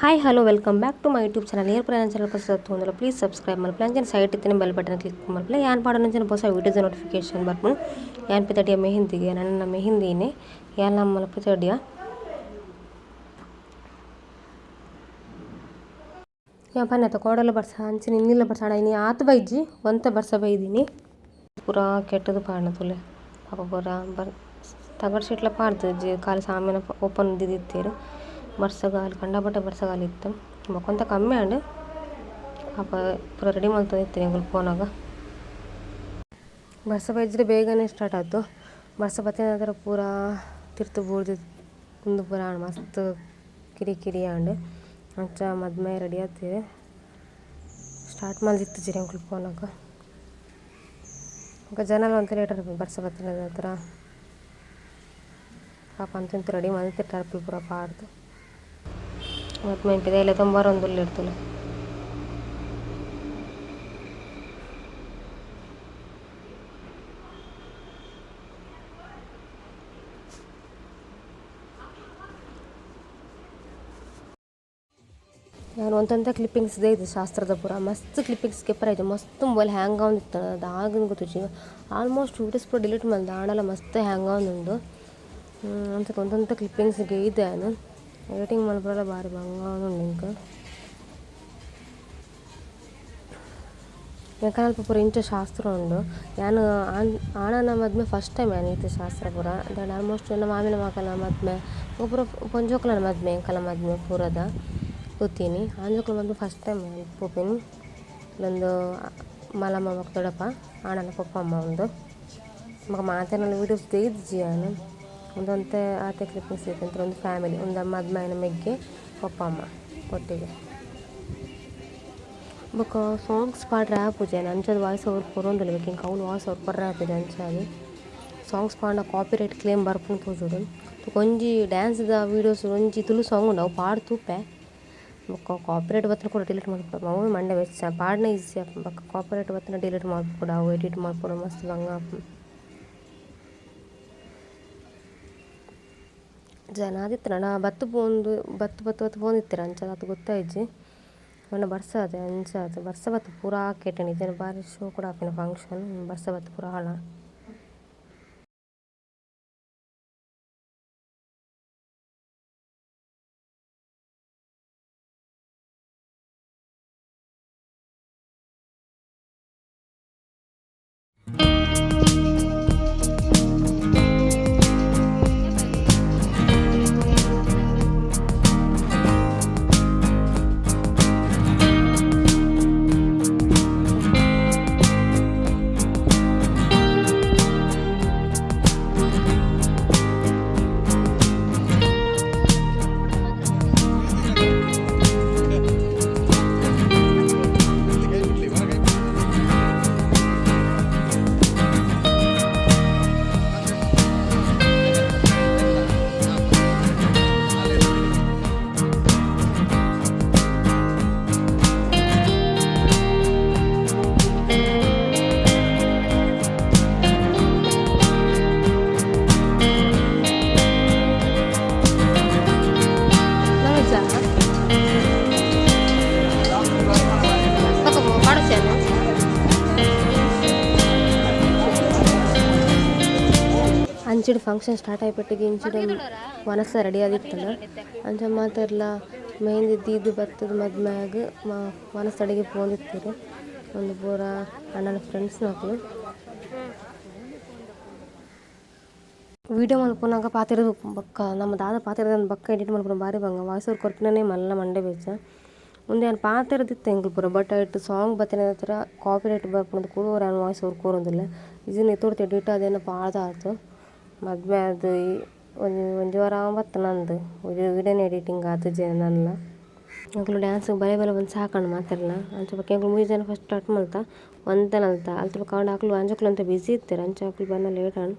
Hi hello welcome back to my YouTube channel ಏರ್ ಪ್ಲಾನ್ channel ಹೊಂದಿಲ್ಲ ಪ್ಲೀಸ್ ಸಬ್ಸ್ಕ್ರೈಬ್ ಮಾಡಿ ಪ್ಲಾನ್ ಸೈಟ್ ಇತ್ತೇನೆ ಬೆಲ್ ಬಟನ್ ಕ್ಲಿಕ್ ಮಾಡಿ ಯಾನ್ ಪಾಡೋಣ ಹೊಸ ವೀಡಿಯೋದ ನೋಟಿಫಿಕೇಶನ್ ಬರ್ಬೋದು ಯಾನ್ ಪಿತಡಿಯ ಮೆಹಿಂದಿಗೆ ನನ್ನ ಮೆಹಿಂದಿನೇ ಯಾನ್ ನಮ್ಮ ಪಿತಡಿಯ ಯಾ ಪನ್ನೆ ತ ಕೋಡಲ ಬರ್ಸ ಅಂಚಿನ ಇನ್ನಿಲ್ಲ ಬರ್ಸಾಡ ಇನಿ ಆತ ಬೈಜಿ ಒಂತ ಬರ್ಸ ಬೈದಿನಿ ಪೂರಾ ಕೆಟ್ಟದು ಪಾಡ್ನ ತುಲೆ ಪಾಪ ಪೂರಾ ತಗಡ್ ಶೀಟ್ಲ ಪಾಡ್ದು ಖಾಲಿ ಸಾಮಾನು ಓಪನ್ ದಿದ್ದಿತ್ತೇರು ಬರ್ಸಗಾಲಿ ಕಂಡಪಟ್ಟೆ ಬರ್ಸಗಾಲಿ ಇತ್ತು ಮಕ್ಕೊಂತ ಕಮ್ಮಿ ಅಂಡ್ ಪಾಪ ಪೂರ ರೆಡಿ ಮಾಡ್ತಾಯಿರ್ತೀನಿ ಎಂಗಳು ಫೋನಾಗ ಬರ್ಸ ಬೈದ್ರೆ ಬೇಗನೆ ಸ್ಟಾರ್ಟ್ ಆಯ್ತು ಬರ್ಸ ಬತ್ತಿನ ನಂತರ ಪೂರಾ ತಿರ್ತು ಬೂಡ್ದು ಕುಂದು ಪೂರ ಮಸ್ತ್ ಕಿರಿ ಅಂಡ್ ಅಂಚ ಮದ್ಮೆ ರೆಡಿ ಆಗ್ತೀವಿ ಸ್ಟಾರ್ಟ್ ಮಾಡಿತ್ತು ಜಿರಿ ಎಂಗಳು ಫೋನಾಗ ఇంకా జనాలు అంతా ಲೇಟರ್ ಬರ್ಸ ಬತ್ತಿನ ನಂತರ ಪಾಪ ಅಂತಂತ ರೆಡಿ ಮಾಡಿರ್ತಾರೆ ಪೂರ ಪಾಡ್ದು ಮತ್ತು ಮೆಂಪಿದೆ ಎಲ್ಲ ತೊಂಬರೊಂದು ಇರ್ತಲ್ಲ ನಾನು ಒಂದಂತ ಕ್ಲಿಪ್ಪಿಂಗ್ಸ್ ಇದೆ ಶಾಸ್ತ್ರದ ಪೂರ ಮಸ್ತ್ ಕ್ಲಿಪ್ಪಿಂಗ್ಸ್ ಕೆಪ್ಪರ್ ಆಯಿತು ಮಸ್ತ್ ಮೊಬೈಲ್ ಹ್ಯಾಂಗ್ ಆಗುತ್ತಿತ್ತು ಅದು ಆಗಿನ ಗೊತ್ತು ಆಲ್ಮೋಸ್ಟ್ ವೀಡಿಯೋಸ್ ಪೂರ ಡಿಲೀಟ್ ಮಾಡಿದೆ ಆಡಲ್ಲ ಮಸ್ತ್ ಹ್ಯಾಂಗ್ ಆಗುಂಡು ಅಂತ ಒಂದಂತ ಕ್ಲಿಪ್ಪಿಂಗ್ಸ್ಗೆ ಇದೆ ನಾನು ಎಡಿಟಿಂಗ್ ಮಾಡ್ಬರಲ್ಲ ಭಾರಿ ಬಂಗಾನು ಇಂಕ ಯಾಕಂದ್ರೆ ಪೂರ ಇಂಚ ಶಾಸ್ತ್ರ ಉಂಡು ನಾನು ಆಣನ ಮದ್ಮೆ ಫಸ್ಟ್ ಟೈಮ್ ಇದು ಶಾಸ್ತ್ರ ಪೂರ ದಾಂಡ ಆಲ್ಮೋಸ್ಟ್ ನಮ್ಮ ಮಾಮಿನ ಮಕ್ಕಳ ಮದ್ಮೆ ಪೂರ ಪೊಂಜೋಕ್ಲನ ಮದ್ಮೆ ಎಂಕಲ ಮದ್ಮೆ ಪೂರದ ಕೂತೀನಿ ಆಂಜೋಕ್ಲ ಮದ್ಮೆ ಫಸ್ಟ್ ಟೈಮ್ ಪೋಪಿನಿ ಇಲ್ಲೊಂದು ಮಲಮ್ಮ ಮಕ್ಕ ದೊಡ್ಡಪ್ಪ ಆಣನ ಪಪ್ಪಮ್ಮ ಒಂದು ಮಗ ಮಾತೇನಲ್ಲಿ ವೀಡಿಯೋಸ್ ತೆಗೆದಿಜ್ಜಿ ನಾನು ಒಂದಂತೆ ಆತೆ ಕ್ಲಿಪ್ಪಿಂಗ್ಸ್ ಇತ್ತು ಅಂತ ಒಂದು ಫ್ಯಾಮಿಲಿ ಒಂದು ಮದ್ಮೈನ ಮೆಗ್ಗೆ ಪಪ್ಪಮ್ಮ ಒಟ್ಟಿಗೆ ಬೊಕ್ಕ ಸಾಂಗ್ಸ್ ಪಾಡ್ರೆ ಆಪುಜೆ ಅಂಚದ ವಾಯ್ಸ್ ಓವರ್ ಕೊರೊಂದಿಲ್ಲ ಬೇಕು ಇಂಕ ಅವ್ನು ವಾಯ್ಸ್ ಓವರ್ ಕೊರ್ರೆ ಆಪಿದೆ ಅಂಚಾಗಿ ಸಾಂಗ್ಸ್ ಪಾಂಡ ಕಾಪಿರೈಟ್ ಕ್ಲೇಮ್ ಬರ್ಪುಂಡು ತೋಜುಡು ಒಂಜಿ ಡ್ಯಾನ್ಸ್ದ ವೀಡಿಯೋಸ್ ಒಂಜಿ ತುಳು ಸಾಂಗ್ ಉಂಡು ಅವು ಪಾಡು ತೂಪೆ ಬೊಕ್ಕ ಕಾಪಿರೈಟ್ ಬತ್ತನ ಕೂಡ ಡಿಲೀಟ್ ಮಾಡ್ಬಿಡು ಅವು ಮಂಡೆ ವೆಚ್ಚ ಪಾಡ್ನ ಈಸಿ ಆಪು ಬೊಕ್ಕ ಕಾಪಿರೈಟ್ ಬತ್ತನ ಡಿಲೀಟ್ ಮಾಡ್ಬಿಡು ಅವು ಎಡಿಟ್ ಮಾಡ್ಬಿಡು ಮಸ್ತ್ ಬಂಗ ಆಪು ಜನ ಆದಿತ್ತು ನಾ ಬತ್ತು ಪೋಂದಿತ್ತೀರ ಅಂಚದ ಅದು ಗೊತ್ತಾಯ್ಜಿ ಮೊನ್ನೆ ಬರ್ಸ ಅದೇ ಅಂಚ ಅದು ಬರ್ಸ ಬತ್ತು ಪೂರಾ ಕೇಟಣಿ ಇದನ್ನು ಭಾರಿ ಶೋ ಕೂಡ ಹಾಕಿನ ಫಂಕ್ಷನ್ ಬರ್ಸ ಬತ್ತು ಪೂರ ಹಾಳ ಅಂಚಿಡು ಫಂಕ್ಷನ್ ಸ್ಟಾರ್ಟ್ ಆಯ್ಪಟ್ಟಿಗೆ ಇಂಚಿಡು ಮನಸ್ಸ ರೆಡಿ ಆಗಿತ್ತಲ್ಲ ಅಂಚ ಮಾತೆಲ್ಲ ಮೆಹಂದಿ ದೀದು ಬತ್ತದ ಮದ್ಮ್ಯಾಗ ಮನಸ್ಸು ಅಡಿಗೆ ಪೋಂದಿತ್ತೀರಿ ಒಂದು ಪೂರ ಅಣ್ಣನ ಫ್ರೆಂಡ್ಸ್ ಮಕ್ಕಳು ವೀಡಿಯೋ ಮಲ್ಪನಾಗ ಪಾತಿರೋದು ಬಕ್ಕ ನಮ್ಮ ದಾದ ಪಾತಿರೋದನ್ನು ಬಕ್ಕ ಎಡಿಟ್ ಮಾಡ್ಕೊಂಡು ಭಾರಿ ಬಂಗ ವಾಯ್ಸ್ ಅವ್ರು ಕೊರ್ಪಿನೇ ಮಲ್ಲ ಮಂಡೆ ಬೆಚ್ಚ ಮುಂದೆ ನಾನು ಪಾತಿರೋದಿತ್ತು ಎಂಗ್ಳು ಪೂರ ಬಟ್ ಇಟ್ಟು ಸಾಂಗ್ ಬತ್ತಿನ ಹತ್ರ ಕಾಪಿರೈಟ್ ಬರ್ಪುಂಡು ಕೂಡ ನಾನು ವಾಯ್ಸ್ ಅವ್ರು ಕೂರೋದಿಲ್ಲ ಇದನ್ನ ಎತ್ತೋಡ್ತು ಎಡಿಟ್ ಅದೇನೋ ಪಾಳ್ದ ಆಯ್ತು ಮದುವೆ ಅದು ಒಂದು ವಾರ ಬತ್ತು ನಂದು ವಿಡಿಯೋನ ಎಡಿಟಿಂಗ್ ಆಯ್ತು ಜನಲ್ಲ ಎಂಕ್ಲು ಡ್ಯಾನ್ಸಿಗೆ ಬಲೆ ಬಂದು ಸಾಕೊಂಡು ಮಾತಾಡಲ್ಲ ಅಂಚ ಬಗ್ಗೆ ಎಂಕ್ಲು 3 ಜನ ಫಸ್ಟ್ ಸ್ಟಾರ್ಟ್ ಮಾಡ್ತಾ ಒಂತನಲ್ತ ಅಲ್ತ ಕಾಂಡು ಹಾಕ್ಲು ಅಂಜಕ್ಲು ಅಂತ ಬಿಸಿ ಇರ್ತಾರೆ ಅಂಚ ಹಾಕ್ಲು ಬಂದ ಲೇಟ್ ಅನ್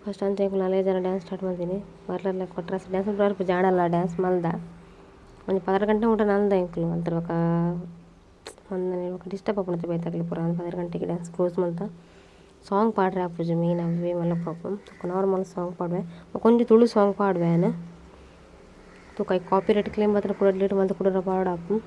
ಫಸ್ಟ್ ಅಂಚ ಎಂಕ್ಲು 4 ಜನ ಡ್ಯಾನ್ಸ್ ಸ್ಟಾರ್ಟ್ ಮಾಡ್ತೀನಿ ಬರ್ಲೆಲ್ಲ ಕೊಟ್ರೆ ಡ್ಯಾನ್ಸ್ ಬರ್ಪ ಜಾಡಲ್ಲ ಡ್ಯಾನ್ಸ್ ಮಲ್ದ ಒಂದು 12 ಗಂಟೆ ಊಟ ನಂದ ಎಂಕ್ಲು ಅಂತಿರ್ಬೇಕ ಒಂದು ಡಿಸ್ಟರ್ಬ್ ಆಗ್ಬಿಡುತ್ತೆ ಬೈತಾಗಲಿ ಪೂರ 12 ಗಂಟೆಗೆ ಡ್ಯಾನ್ಸ್ ಕ್ಲೋಸ್ ಮಾಡ್ತಾ ಸಾಂಗ್ ಪಾಡ್ರೆ ಆಪುಜಿ ಮೇನ್ ಅವೇ ಮಲ್ಲ ಪಾಪು ನಾರ್ಮಲ್ ಸಾಂಗ್ ಪಾಡ್ವೆ ಕೊಂಚ ತುಳು ಸಾಂಗ್ ಪಾಡ್ವೆ तो काही कॉपीराइट क्लेम मात्र पुढे डिलीट मात्र पुढे पावड आपण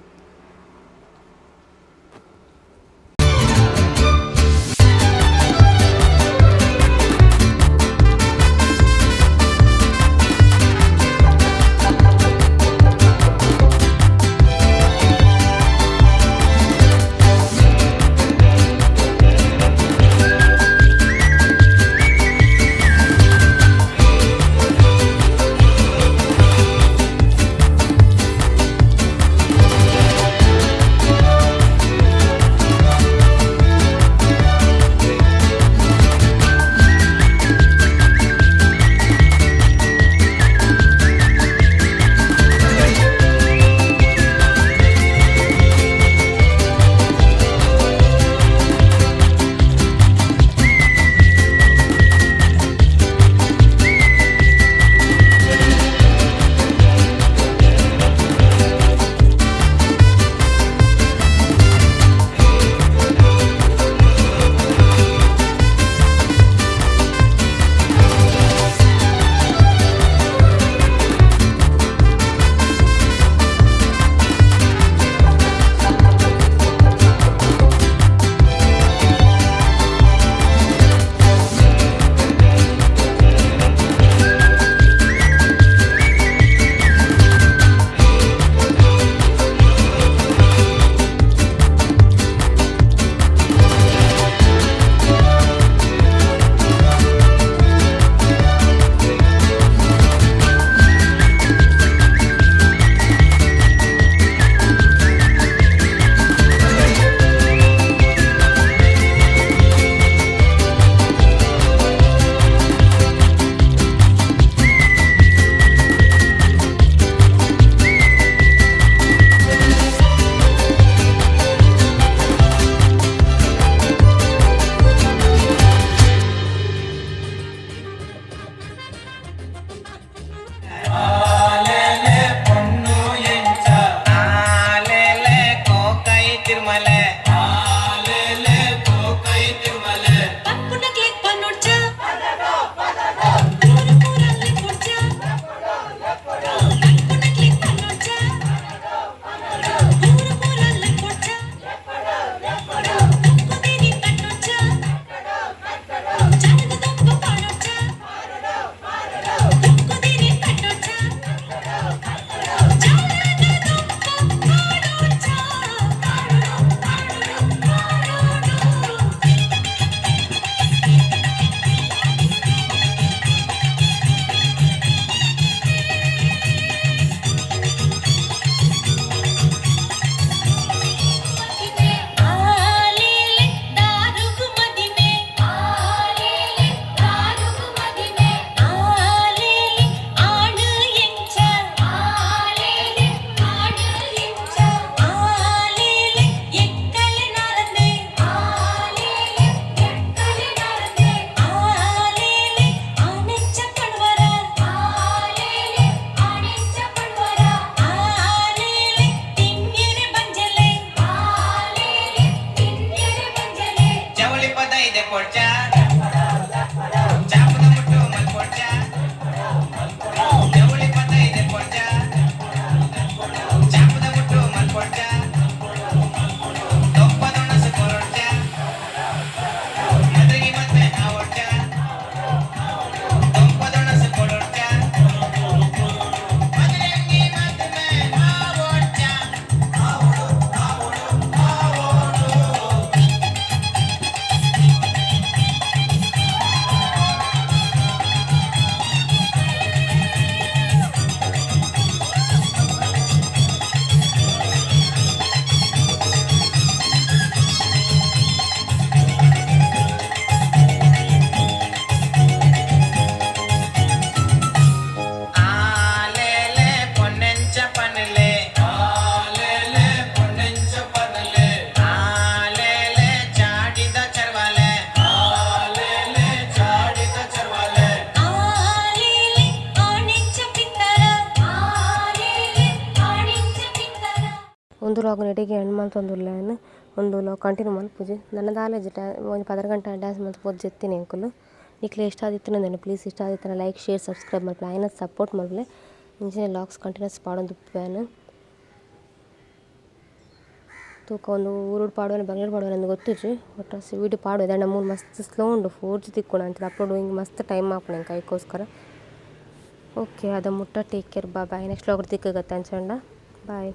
ಒಂದು ಲಾಗ್ ನೆಡೆಗೆ ಎಂಡ್ ಮಲ್ತೊಂದುಲ್ಲೆನ್ ಒಂದು ಲಾಗ್ ಕಂಟಿನ್ಯೂ ಮಲ್ಪುಜಿ ನನ್ನ ದಾಲೇಜ್ ಒಂದು 10 ಗಂಟೆ ಡ್ಯಾನ್ಸ್ ಮಲ್ಪೋದು ಜೆತ್ತಿನಿ ಅಂಕುಲು ನಿಕ್ಲೆ ಇಷ್ಟ ಆದಿತ್ತು ನಾನು ಪ್ಲೀಸ್ ಇಷ್ಟ ಆದಿತ್ತು ಲೈಕ್ ಶೇರ್ ಸಬ್ಸ್ಕ್ರೈಬ್ ಮಲ್ಪಲೆ ಆಯ್ನ ಸಪೋರ್ಟ್ ಮಲ್ಪಲೆ ಇಂಜಿನ ಲಾಕ್ಸ್ ಕಂಟಿನ್ಯೂಸ್ ಪಾಡೊಂದು ಪ್ಯಾನ್ ತೂಕ ಒಂದು ಊರುಡು ಪಾಡುವನೆ ಬೆಂಗಳೂರು ಪಾಡುವನೆ ಅಂದು ಗೊತ್ತಿಜ್ಜಿ ಒಟ್ಟು ವೀಡಿಯೋ ಪಾಡುವೆ ದಂಡ ಮೂಲು ಮಸ್ತ್ ಸ್ಲೋ ಉಂಡು 4G ತಿಕ್ಕೋಣ ಅಂತ ಅಪ್ಲೋಡ್ ಹಿಂಗೆ ಮಸ್ತ್ ಟೈಮ್ ಹಾಪುಣೆ ಕೈಗೋಸ್ಕರ. ಓಕೆ ಅದ ಮುಟ್ಟ take care bye next vlog ತಿಕ್ಕಗತ್ತೆ ಅಂಚಂಡ ಬಾಯ್.